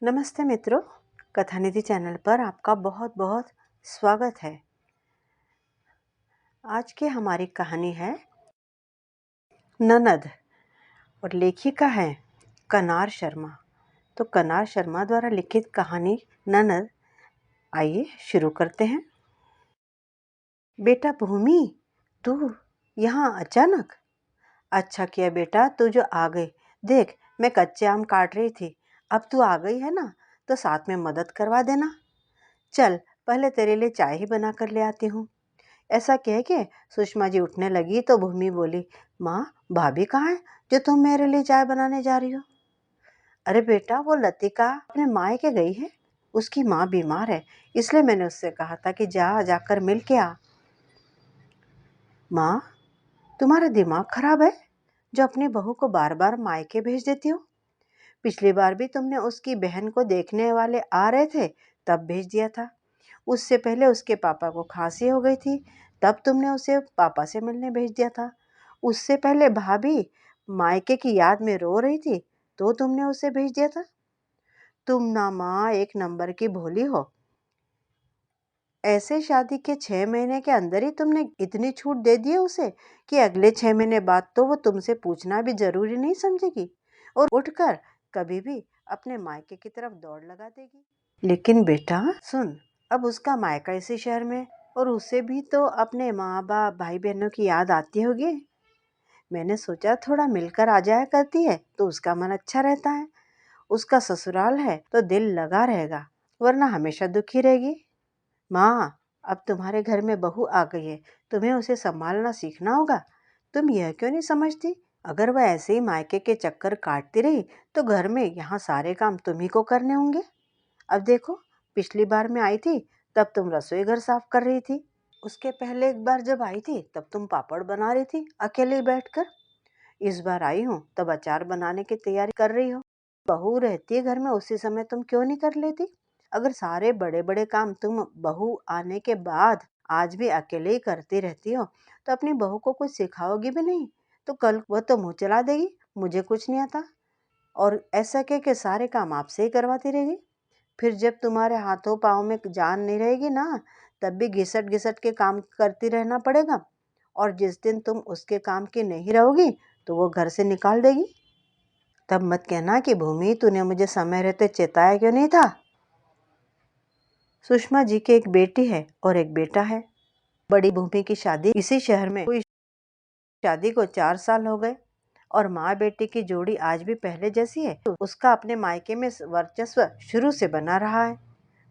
नमस्ते मित्रों, कथानिधि चैनल पर आपका बहुत बहुत स्वागत है। आज की हमारी कहानी है ननद और लेखिका है कनार शर्मा। तो कनार शर्मा द्वारा लिखित कहानी ननद, आइए शुरू करते हैं। बेटा भूमि, तू यहाँ अचानक? अच्छा किया बेटा, तू जो आ गई। देख, मैं कच्चे आम काट रही थी। अब तू आ गई है ना, तो साथ में मदद करवा देना। चल, पहले तेरे लिए चाय ही बना कर ले आती हूँ। ऐसा कह के सुषमा जी उठने लगी तो भूमि बोली, माँ, भाभी कहाँ है जो तुम मेरे लिए चाय बनाने जा रही हो? अरे बेटा, वो लतिका अपने मायके गई है। उसकी माँ बीमार है, इसलिए मैंने उससे कहा था कि जाकर मिल के आ। माँ, तुम्हारा दिमाग खराब है जो अपनी बहू को बार बार मायके भेज देती हो। पिछली बार भी तुमने उसकी बहन को देखने वाले आ रहे थे, तब भेज दिया था। उससे पहले उसके पापा को खांसी हो गई थी, तब तुमने उसे पापा से मिलने भेज दिया था। उससे पहले भाभी मायके की याद में रो रही थी, तो तुमने उसे भेज दिया था। तुम ना माँ एक नंबर की भोली हो। ऐसे शादी के 6 महीने के अंदर ही तुमने इतनी छूट दे दी है उसे कि अगले 6 महीने बाद तो वो तुमसे पूछना भी जरूरी नहीं समझेगी और उठकर कभी भी अपने मायके की तरफ दौड़ लगा देगी। लेकिन बेटा सुन, अब उसका मायका इसी शहर में, और उसे भी तो अपने माँ बाप भाई बहनों की याद आती होगी। मैंने सोचा थोड़ा मिलकर आ जाया करती है तो उसका मन अच्छा रहता है। उसका ससुराल है तो दिल लगा रहेगा, वरना हमेशा दुखी रहेगी। माँ, अब तुम्हारे घर में बहू आ गई है, तुम्हें उसे संभालना सीखना होगा। तुम यह क्यों नहीं समझती? अगर वह ऐसे ही मायके के चक्कर काटती रही तो घर में यहाँ सारे काम तुम ही को करने होंगे। अब देखो, पिछली बार मैं आई थी तब तुम रसोई घर साफ कर रही थी। उसके पहले एक बार जब आई थी तब तुम पापड़ बना रही थी अकेले बैठकर। इस बार आई हूँ तब अचार बनाने की तैयारी कर रही हो। बहू रहती है घर में, उसी समय तुम क्यों नहीं कर लेती? अगर सारे बड़े बड़े काम तुम बहू आने के बाद आज भी अकेले ही करती रहती हो तो अपनी बहू को कुछ सिखाओगी भी नहीं, तो कल वह तो मुंह चला देगी, मुझे कुछ नहीं आता, और ऐसा कह के सारे काम आपसे ही करवाती रहेगी। फिर जब तुम्हारे हाथों पाँव में जान नहीं रहेगी ना, तब भी घिसट घिसट के काम करती रहना पड़ेगा, और जिस दिन तुम उसके काम की नहीं रहोगी तो वो घर से निकाल देगी। तब मत कहना कि भूमि, तूने मुझे समय रहते चेताया क्यों नहीं था। सुषमा जी की एक बेटी है और एक बेटा है। बड़ी भूमि की शादी इसी शहर में हुई। शादी को 4 साल हो गए और माँ बेटी की जोड़ी आज भी पहले जैसी है। उसका अपने मायके में वर्चस्व शुरू से बना रहा है।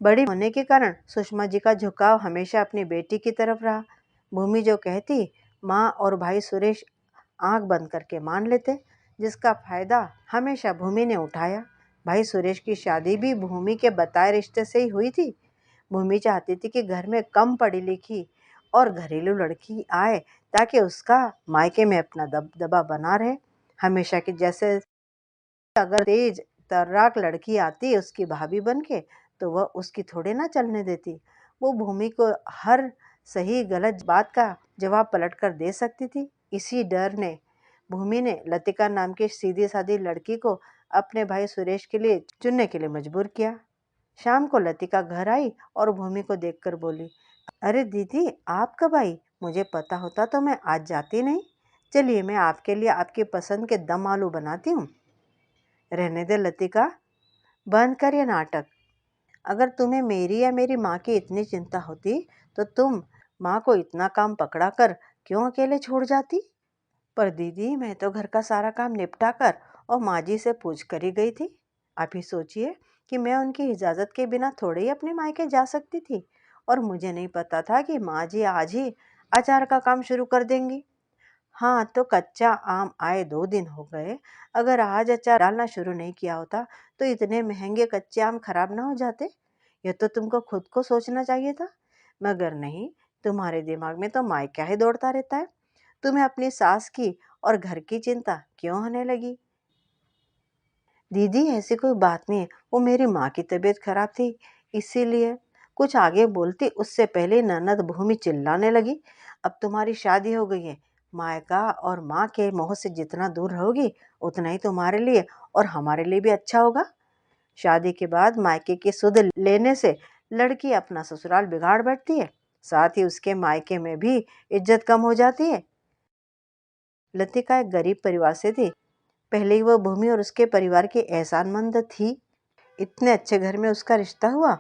बड़ी होने के कारण सुषमा जी का झुकाव हमेशा अपनी बेटी की तरफ रहा। भूमि जो कहती, माँ और भाई सुरेश आंख बंद करके मान लेते, जिसका फायदा हमेशा भूमि ने उठाया। भाई सुरेश की शादी भी भूमि के बताए रिश्ते से ही हुई थी। भूमि चाहती थी कि घर में कम पढ़ी लिखी और घरेलू लड़की आए ताकि उसका मायके में अपना दबदबा बना रहे, हमेशा की जैसे। अगर तेज तर्राक लड़की आती उसकी भाभी बन के तो वह उसकी थोड़े ना चलने देती। वो भूमि को हर सही गलत बात का जवाब पलट कर दे सकती थी। इसी डर ने भूमि ने लतिका नाम की सीधी सादी लड़की को अपने भाई सुरेश के लिए चुनने के लिए मजबूर किया। शाम को लतिका घर आई और भूमि को देखकर बोली, अरे दीदी, आप कब आई? मुझे पता होता तो मैं आज जाती नहीं। चलिए, मैं आपके लिए आपकी पसंद के दम आलू बनाती हूँ। रहने दे लतिका, बंद कर ये नाटक। अगर तुम्हें मेरी या मेरी माँ की इतनी चिंता होती तो तुम माँ को इतना काम पकड़ा कर क्यों अकेले छोड़ जाती? पर दीदी, मैं तो घर का सारा काम निपटा कर और माँ जी से पूछ कर ही गई थी। आप ही सोचिए कि मैं उनकी इजाज़त के बिना थोड़े ही अपने मायके जा सकती थी, और मुझे नहीं पता था कि माँ जी आज ही अचार का काम शुरू कर देंगी। हाँ, तो कच्चा आम आए 2 दिन हो गए। अगर आज अचार डालना शुरू नहीं किया होता तो इतने महंगे कच्चे आम खराब ना हो जाते। यह तो तुमको खुद को सोचना चाहिए था। मगर नहीं, तुम्हारे दिमाग में तो मायका ही दौड़ता रहता है। तुम्हें अपनी सास की और घर की चिंता क्यों होने लगी? दीदी, ऐसी कोई बात नहीं, वो मेरी माँ की तबीयत खराब थी, इसीलिए। कुछ आगे बोलती उससे पहले ननद भूमि चिल्लाने लगी, अब तुम्हारी शादी हो गई है, मायका और माँ के मोह से जितना दूर रहोगी उतना ही तुम्हारे लिए और हमारे लिए भी अच्छा होगा। शादी के बाद मायके की सुध लेने से लड़की अपना ससुराल बिगाड़ बैठती है, साथ ही उसके मायके में भी इज्जत कम हो जाती है। लतिका एक गरीब परिवार से थी। पहले ही वह भूमि और उसके परिवार की एहसानमंद थी। इतने अच्छे घर में उसका रिश्ता हुआ,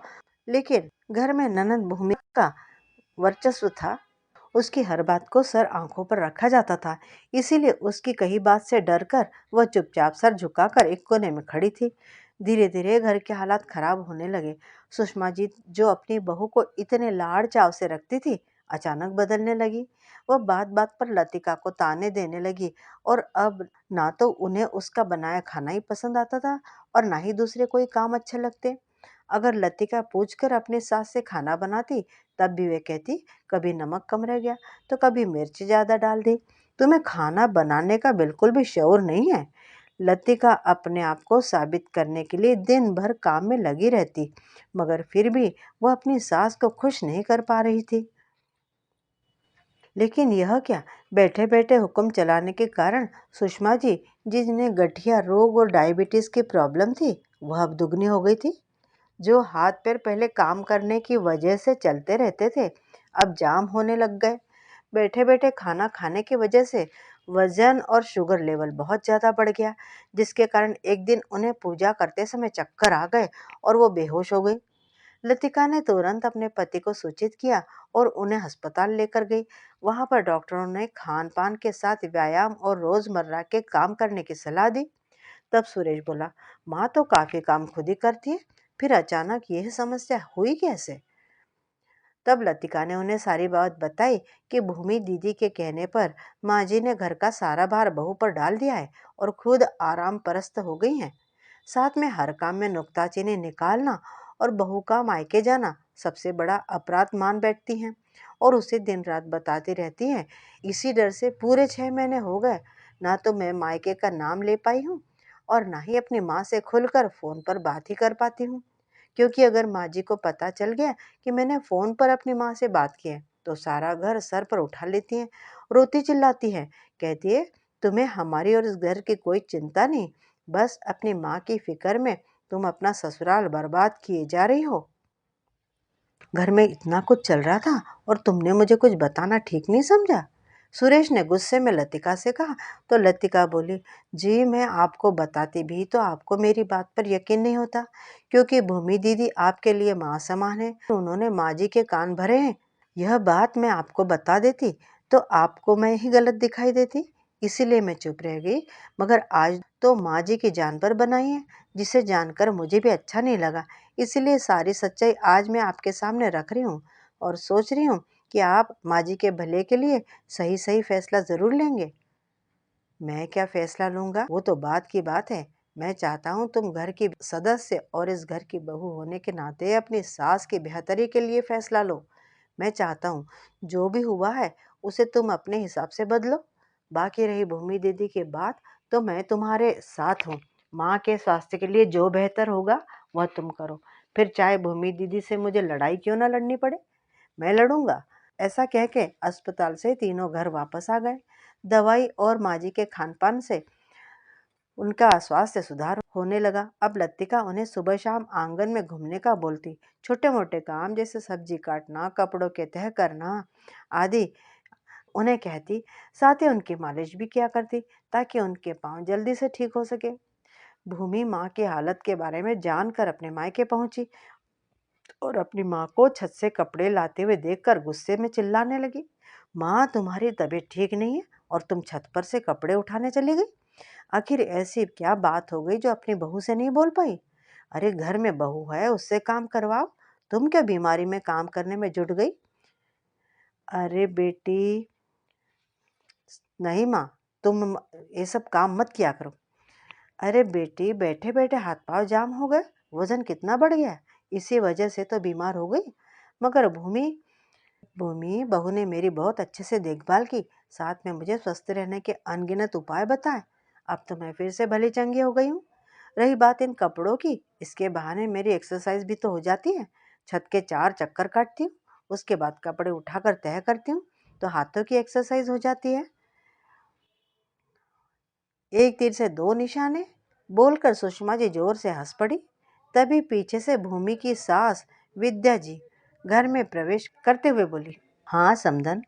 लेकिन घर में ननद भूमि का वर्चस्व था। उसकी हर बात को सर आंखों पर रखा जाता था, इसीलिए उसकी कही बात से डरकर वह चुपचाप सर झुकाकर एक कोने में खड़ी थी। धीरे धीरे घर के हालात खराब होने लगे। सुषमा जी, जो अपनी बहू को इतने लाड़ चाव से रखती थी, अचानक बदलने लगी। वह बात बात पर लतिका को ताने देने लगी और अब ना तो उन्हें उसका बनाया खाना ही पसंद आता था और ना ही दूसरे कोई काम अच्छे लगते। अगर लतिका पूछकर अपनी सास से खाना बनाती, तब भी वे कहती, कभी नमक कम रह गया तो कभी मिर्च ज्यादा डाल दी। तुम्हें खाना बनाने का बिल्कुल भी शौर नहीं है। लतिका अपने आप को साबित करने के लिए दिन भर काम में लगी रहती, मगर फिर भी वह अपनी सास को खुश नहीं कर पा रही थी। लेकिन यह क्या, बैठे बैठे हुक्म चलाने के कारण सुषमा जी, जिन्हें गठिया रोग और डायबिटीज की प्रॉब्लम थी, वह अब दुगनी हो गई थी। जो हाथ पैर पहले काम करने की वजह से चलते रहते थे, अब जाम होने लग गए। बैठे बैठे खाना खाने की वजह से वजन और शुगर लेवल बहुत ज़्यादा बढ़ गया, जिसके कारण एक दिन उन्हें पूजा करते समय चक्कर आ गए और वो बेहोश हो गई। लतिका ने तुरंत अपने पति को सूचित किया और उन्हें अस्पताल लेकर गई। वहां पर डॉक्टरों ने खान पान के साथ व्यायाम और रोजमर्रा के काम करने की सलाह दी। तब सुरेश बोला, माँ तो काफी काम खुद ही करती है, फिर अचानक यह समस्या हुई कैसे? तब लतिका ने उन्हें सारी बात बताई कि भूमि दीदी के कहने पर माँ जी ने घर का सारा भार बहू पर डाल दिया है और खुद आराम परस्त हो गई हैं। साथ में हर काम में नुक्ताचीनी निकालना और बहू का मायके जाना सबसे बड़ा अपराध मान बैठती हैं और उसे दिन रात बताती रहती हैं। इसी डर से पूरे 6 महीने हो गए, ना तो मैं मायके का नाम ले पाई हूँ और ना ही अपनी माँ से खुलकर फोन पर बात ही कर पाती हूँ। क्योंकि अगर माँ जी को पता चल गया कि मैंने फोन पर अपनी माँ से बात की है, तो सारा घर सर पर उठा लेती हैं, रोती चिल्लाती है, कहती है, तुम्हें हमारी और इस घर की कोई चिंता नहीं, बस अपनी माँ की फिक्र में तुम अपना ससुराल बर्बाद किए जा रही हो। घर में इतना कुछ चल रहा था और तुमने मुझे कुछ बताना ठीक नहीं समझा? सुरेश ने गुस्से में लतिका से कहा। तो लतिका बोली, जी मैं आपको बताती भी तो आपको मेरी बात पर यकीन नहीं होता, क्योंकि भूमि दीदी आपके लिए माँ समान है। उन्होंने माँ जी के कान भरे हैं। यह बात मैं आपको बता देती तो आपको मैं ही गलत दिखाई देती, इसीलिए मैं चुप रह गई। मगर आज तो माँ जी की जान पर बनाई है, जिसे जानकर मुझे भी अच्छा नहीं लगा। इसलिए सारी सच्चाई आज मैं आपके सामने रख रही हूँ और सोच रही हूँ कि आप माँ जी के भले के लिए सही सही फैसला जरूर लेंगे। मैं क्या फैसला लूंगा, वो तो बात की बात है। मैं चाहता हूँ तुम घर की सदस्य और इस घर की बहू होने के नाते अपनी सास की बेहतरी के लिए फैसला लो। मैं चाहता हूँ जो भी हुआ है उसे तुम अपने हिसाब से बदलो। बाकी रही भूमि दीदी की बात, तो मैं तुम्हारे साथ हूँ। माँ के स्वास्थ्य के लिए जो बेहतर होगा वह तुम करो, फिर चाहे भूमि दीदी से मुझे लड़ाई क्यों ना लड़नी पड़े, मैं लड़ूंगा। ऐसा कह के अस्पताल से तीनों घर वापस आ गए। दवाई और माँ जी के खान पान से उनका स्वास्थ्य सुधार होने लगा। अब लतिका उन्हें सुबह शाम आंगन में घूमने का बोलती। छोटे मोटे काम जैसे सब्जी काटना, कपड़ों के तह करना आदि उन्हें कहती। साथ ही उनकी मालिश भी किया करती, ताकि उनके पांव जल्दी से ठीक हो सके। भूमि माँ की हालत के बारे में जानकर अपने मायके पहुंची और अपनी माँ को छत से कपड़े लाते हुए देखकर गुस्से में चिल्लाने लगी, माँ तुम्हारी तबीयत ठीक नहीं है और तुम छत पर से कपड़े उठाने चली गई? आखिर ऐसी क्या बात हो गई जो अपनी बहू से नहीं बोल पाई? अरे घर में बहू है, उससे काम करवाओ, तुम क्या बीमारी में काम करने में जुट गई? अरे बेटी, नहीं माँ, तुम ये सब काम मत किया करो। अरे बेटी, बैठे बैठे हाथ पांव जाम हो गए, वजन कितना बढ़ गया, इसी वजह से तो बीमार हो गई। मगर भूमि भूमि बहू ने मेरी बहुत अच्छे से देखभाल की, साथ में मुझे स्वस्थ रहने के अनगिनत उपाय बताए। अब तो मैं फिर से भली चंगी हो गई हूँ। रही बात इन कपड़ों की, इसके बहाने मेरी एक्सरसाइज भी तो हो जाती है। छत के 4 चक्कर काटती हूँ, उसके बाद कपड़े उठाकर तह करती हूँ, तो हाथों की एक्सरसाइज हो जाती है। एक तीर से दो निशाने, बोलकर सुषमा जी जोर से हंस पड़ी। तभी पीछे से भूमि की सास विद्या जी घर में प्रवेश करते हुए बोली, हाँ समदन।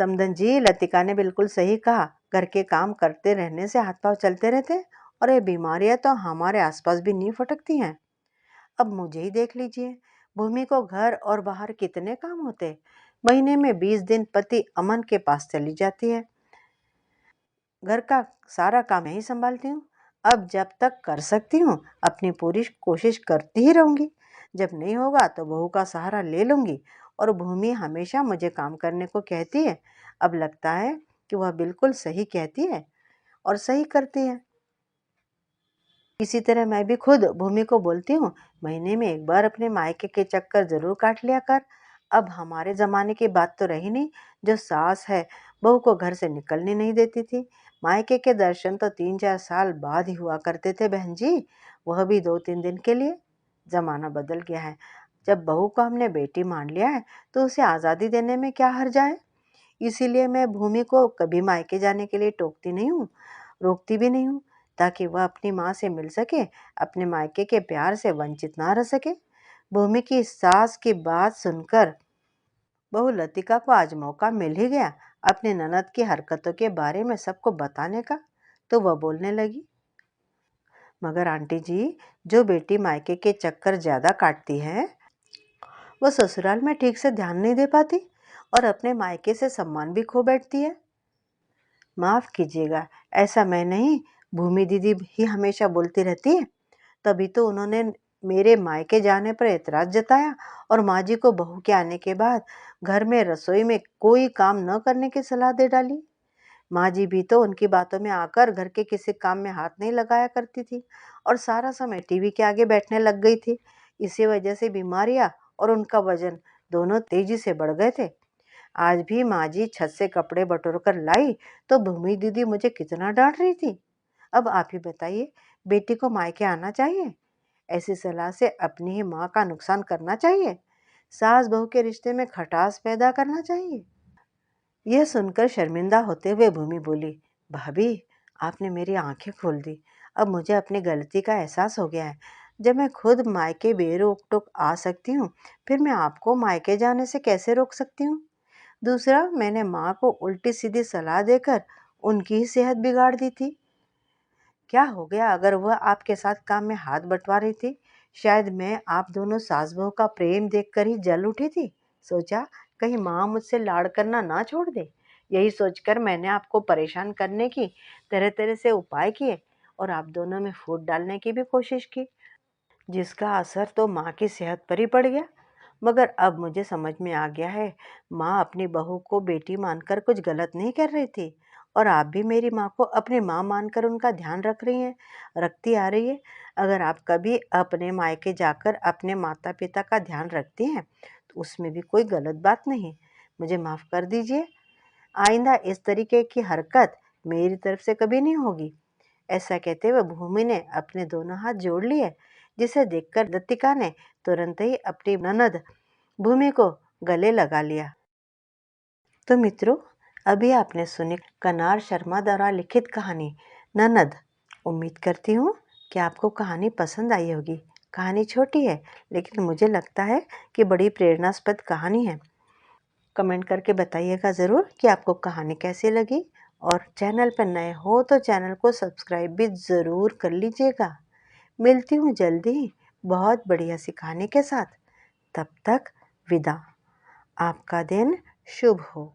समदन जी, लतिका ने बिल्कुल सही कहा। घर के काम करते रहने से हाथ पांव चलते रहते और ये बीमारियां तो हमारे आसपास भी नहीं फटकती हैं। अब मुझे ही देख लीजिए, भूमि को घर और बाहर कितने काम होते। महीने में 20 दिन पति अमन के पास चली जाती है। घर का सारा काम मैं ही संभालती हूँ। अब जब तक कर सकती हूँ अपनी पूरी कोशिश करती ही रहूंगी। जब नहीं होगा तो बहू का सहारा ले लूंगी। और भूमि हमेशा मुझे काम करने को कहती है। अब लगता है कि वह बिल्कुल सही कहती है और सही करती है। इसी तरह मैं भी खुद भूमि को बोलती हूँ, महीने में एक बार अपने मायके के चक्कर जरूर काट लिया कर। अब हमारे जमाने की बात तो रही नहीं, जो सास है बहू को घर से निकलने नहीं देती थी। मायके के दर्शन तो 3-4 साल बाद ही हुआ करते थे बहन जी, वह भी 2-3 दिन के लिए। जमाना बदल गया है। जब बहू को हमने बेटी मान लिया है तो उसे आज़ादी देने में क्या हर्ज है। इसीलिए मैं भूमि को कभी मायके जाने के लिए टोकती नहीं हूँ, रोकती भी नहीं हूँ, ताकि वह अपनी माँ से मिल सके, अपने मायके के प्यार से वंचित ना रह सके। भूमि की सास की बात सुनकर बहू लतिका को आज मौका मिल ही गया अपनी ननद की हरकतों के बारे में सबको बताने का। तो वह बोलने लगी, मगर आंटी जी, जो बेटी मायके के चक्कर ज्यादा काटती है वो ससुराल में ठीक से ध्यान नहीं दे पाती और अपने मायके से सम्मान भी खो बैठती है। माफ कीजिएगा, ऐसा मैं नहीं, भूमि दीदी ही हमेशा बोलती रहती है। तभी तो उन्होंने मेरे मायके जाने पर एतराज जताया और माँ जी को बहू के आने के बाद घर में रसोई में कोई काम न करने की सलाह दे डाली। माँ जी भी तो उनकी बातों में आकर घर के किसी काम में हाथ नहीं लगाया करती थी और सारा समय टीवी के आगे बैठने लग गई थी। इसी वजह से बीमारियां और उनका वजन दोनों तेजी से बढ़ गए थे। आज भी माँ जी छत से कपड़े बटोर कर लाई तो भूमि दीदी मुझे कितना डांट रही थी। अब आप ही बताइए, बेटी को मायके आना चाहिए? ऐसी सलाह से अपनी ही माँ का नुकसान करना चाहिए? सास बहू के रिश्ते में खटास पैदा करना चाहिए? यह सुनकर शर्मिंदा होते हुए भूमि बोली, भाभी, आपने मेरी आंखें खोल दी। अब मुझे अपनी गलती का एहसास हो गया है। जब मैं खुद मायके बेरोक टोक आ सकती हूँ, फिर मैं आपको मायके जाने से कैसे रोक सकती हूँ? दूसरा, मैंने माँ को उल्टी सीधी सलाह देकर उनकी ही सेहत बिगाड़ दी थी। क्या हो गया अगर वह आपके साथ काम में हाथ बंटवा रही थी? शायद मैं आप दोनों सास बहू का प्रेम देखकर ही जल उठी थी। सोचा कहीं माँ मुझसे लाड़ करना ना छोड़ दे। यही सोचकर मैंने आपको परेशान करने की तरह तरह से उपाय किए और आप दोनों में फूट डालने की भी कोशिश की, जिसका असर तो माँ की सेहत पर ही पड़ गया। मगर अब मुझे समझ में आ गया है, माँ अपनी बहू को बेटी मानकर कुछ गलत नहीं कर रही थी और आप भी मेरी माँ को अपनी माँ मानकर उनका ध्यान रख रही हैं, रखती आ रही है। अगर आप कभी अपने मायके जाकर अपने माता पिता का ध्यान रखती हैं तो उसमें भी कोई गलत बात नहीं। मुझे माफ़ कर दीजिए। आइंदा इस तरीके की हरकत मेरी तरफ से कभी नहीं होगी। ऐसा कहते हुए भूमि ने अपने दोनों हाथ जोड़ लिए, जिसे देखकर लतिका ने तुरंत ही अपनी ननद भूमि को गले लगा लिया। तो मित्रों, अभी आपने सुनी कनार शर्मा द्वारा लिखित कहानी ननद। उम्मीद करती हूँ कि आपको कहानी पसंद आई होगी। कहानी छोटी है लेकिन मुझे लगता है कि बड़ी प्रेरणास्पद कहानी है। कमेंट करके बताइएगा ज़रूर कि आपको कहानी कैसी लगी और चैनल पर नए हो तो चैनल को सब्सक्राइब भी ज़रूर कर लीजिएगा। मिलती हूँ जल्दी ही बहुत बढ़िया सी कहानी के साथ। तब तक विदा। आपका दिन शुभ हो।